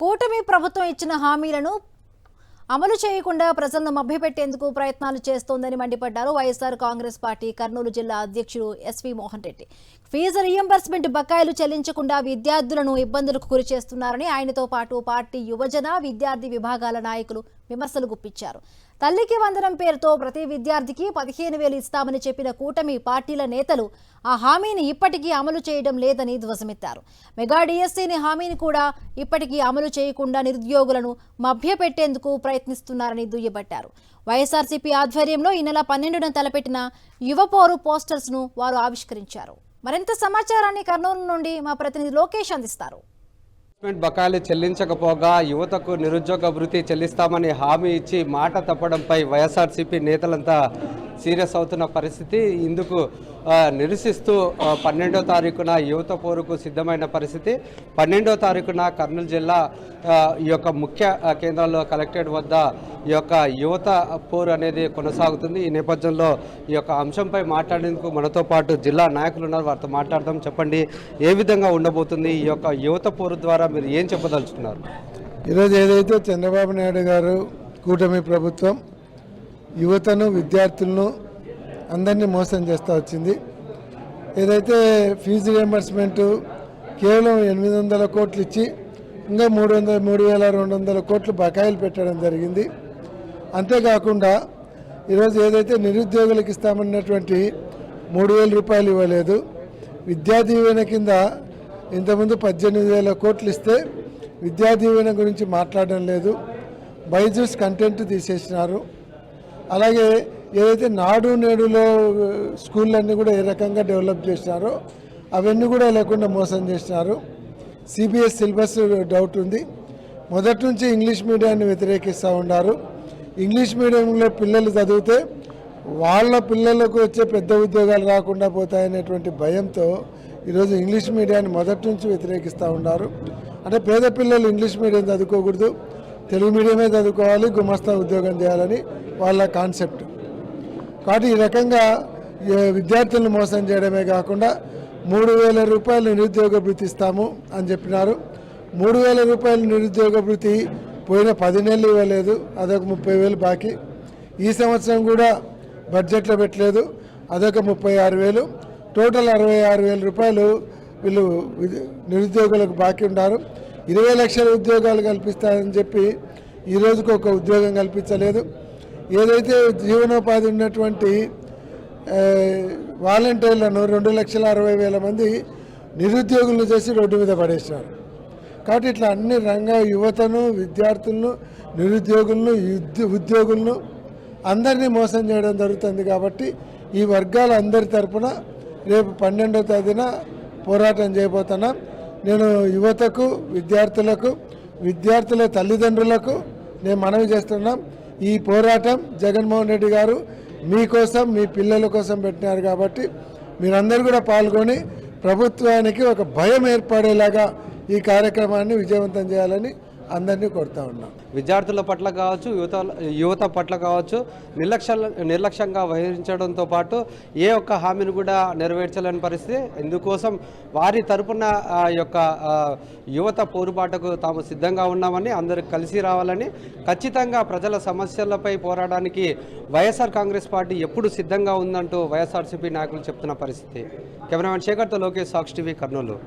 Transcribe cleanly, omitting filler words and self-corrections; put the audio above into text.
కూటమి ప్రభుత్వం ఇచ్చిన హామీలను అమలు చేయకుండా ప్రజలను మభ్యపెట్టేందుకు ప్రయత్నాలు చేస్తోందని మండిపడ్డారు వైఎస్ఆర్ కాంగ్రెస్ పార్టీ కర్నూలు జిల్లా అధ్యక్షుడు S V Mohan Reddy. Fee reimbursement బకాయిలు చెల్లించకుండా విద్యార్థులను ఇబ్బందులకు గురి చేస్తున్నారని ఆయనతో పాటు పార్టీ యువజన విద్యార్థి విభాగాల నాయకులు విమర్శలు గుప్పించారు. తల్లికి వందనం పేరుతో ప్రతి విద్యార్థికి 15,000 ఇస్తామని చెప్పిన కూటమి పార్టీల నేతలు ఆ హామీని ఇప్పటికీ అమలు చేయడం లేదని ధ్వజమెత్తారు. మెగా డిఎస్సీని హామీని కూడా ఇప్పటికీ అమలు చేయకుండా నిరుద్యోగులను మభ్యపెట్టేందుకు ప్రయత్నిస్తున్నారని దుయ్యబట్టారు. వైఎస్ఆర్సీపీ ఆధ్వర్యంలో ఈ నెల 12న తలపెట్టిన యువపోరు పోస్టర్స్ ను వారు ఆవిష్కరించారు. మరింత సమాచారాన్ని కర్నూలు నుండి మా ప్రతినిధి లోకేష్ అందిస్తారు. బకాయిలు చెల్లించకపోగా యువతకు నిరుద్యోగ భృతి చెల్లిస్తామని హామీ ఇచ్చి మాట తప్పడంపై వైఎస్ఆర్సీపీ నేతలంతా సీరియస్ అవుతున్న పరిస్థితి. ఇందుకు నిరసిస్తూ 12వ తారీఖున యువత పోరుకు సిద్ధమైన పరిస్థితి. 12వ తారీఖున కర్నూలు జిల్లా ఈ యొక్క ముఖ్య కేంద్రాల్లో కలెక్టరేట్ వద్ద ఈ యొక్క యువత పోరు అనేది కొనసాగుతుంది. ఈ నేపథ్యంలో ఈ యొక్క అంశంపై మాట్లాడేందుకు మనతో పాటు జిల్లా నాయకులు ఉన్నారు. వారితో మాట్లాడదాం. చెప్పండి, ఏ విధంగా ఉండబోతుంది ఈ యొక్క యువత పోరు ద్వారా మీరు ఏం చెప్పదలుచుకున్నారు? ఈరోజు ఏదైతే చంద్రబాబు నాయుడు గారు కూటమి ప్రభుత్వం యువతను విద్యార్థులను అందరినీ మోసం చేస్తూ వచ్చింది. ఏదైతే ఫీజు రియంబర్స్మెంటు కేవలం 800 కోట్లు ఇచ్చి ఇంకా 3,200 కోట్లు బకాయిలు పెట్టడం జరిగింది. అంతేకాకుండా ఈరోజు ఏదైతే నిరుద్యోగులకు ఇస్తామన్నటువంటి 3,000 రూపాయలు ఇవ్వలేదు. విద్యా దీవెన కింద ఇంతకుముందు 18,000 కోట్లు ఇస్తే విద్యా దీవెన గురించి మాట్లాడడం లేదు. బైజూస్ కంటెంట్ తీసేసినారు. అలాగే ఏదైతే నాడు నేడులో స్కూళ్ళన్నీ కూడా ఏ రకంగా డెవలప్ చేసినారో అవన్నీ కూడా లేకుండా మోసం చేసినారు. సిబిఎస్ సిలబస్ డౌట్ ఉంది. మొదటి నుంచి ఇంగ్లీష్ మీడియాన్ని వ్యతిరేకిస్తూ ఉన్నారు. ఇంగ్లీష్ మీడియంలో పిల్లలు చదివితే వాళ్ళ పిల్లలకు వచ్చే పెద్ద ఉద్యోగాలు రాకుండా పోతాయనేటువంటి భయంతో ఈరోజు ఇంగ్లీష్ మీడియాన్ని మొదటి నుంచి వ్యతిరేకిస్తూ ఉన్నారు. అంటే పేద పిల్లలు ఇంగ్లీష్ మీడియం చదువుకోకూడదు, తెలుగు మీడియమే చదువుకోవాలి, గుమస్తా ఉద్యోగం చేయాలని వాళ్ళ కాన్సెప్ట్. కాబట్టి ఈ రకంగా విద్యార్థులను మోసం చేయడమే కాకుండా 3,000 రూపాయలు నిరుద్యోగ భృతి ఇస్తాము అని చెప్పినారు. 3,000 రూపాయలు నిరుద్యోగ భృతి పోయిన 10 నెలలు ఇవ్వలేదు. అదొక 30,000 బాకీ. ఈ సంవత్సరం కూడా బడ్జెట్లో పెట్టలేదు. అదొక 36,000. టోటల్ 66,000 రూపాయలు వీళ్ళు నిరుద్యోగులకు బాకీ ఉన్నారు. 20 లక్షల ఉద్యోగాలు కల్పిస్తారని చెప్పి ఈ రోజుకు ఒక ఉద్యోగం కల్పించలేదు. ఏదైతే జీవనోపాధి ఉన్నటువంటి వాలంటీర్లను 2,60,000 మంది నిరుద్యోగులను చేసి రోడ్డు మీద పడేసినారు. కాబట్టి ఇట్లా అన్ని యువతను, విద్యార్థులను, నిరుద్యోగులను, ఉద్యోగులను అందరినీ మోసం చేయడం జరుగుతుంది. కాబట్టి ఈ వర్గాల అందరి తరపున రేపు 12వ తేదీన పోరాటం చేయబోతున్నాం. నేను యువతకు, విద్యార్థులకు, విద్యార్థుల తల్లిదండ్రులకు నేను మనవి చేస్తున్నాం. ఈ పోరాటం జగన్మోహన్ రెడ్డి గారు మీకోసం, మీ పిల్లల కోసం పెట్టినారు. కాబట్టి మీరందరూ కూడా పాల్గొని ప్రభుత్వానికి ఒక భయం ఏర్పడేలాగా ఈ కార్యక్రమాన్ని విజయవంతం చేయాలని అందరినీ కోరుతా ఉన్నాం. విద్యార్థుల పట్ల కావచ్చు, యువత పట్ల కావచ్చు నిర్లక్ష్యంగా వహించడంతో పాటు ఏ ఒక్క హామీని కూడా నెరవేర్చలేని పరిస్థితి. ఇందుకోసం వారి తరపున యొక్క యువత పోరుబాటుకు తాము సిద్ధంగా ఉన్నామని, అందరూ కలిసి రావాలని, ఖచ్చితంగా ప్రజల సమస్యలపై పోరాడానికి వైఎస్ఆర్ కాంగ్రెస్ పార్టీ ఎప్పుడు సిద్ధంగా ఉందంటూ వైఎస్ఆర్సీపీ నాయకులు చెప్తున్న పరిస్థితి. కెమెరామెన్ శేఖర్తో లోకేష్, సాక్షి టీవీ, కర్నూలు.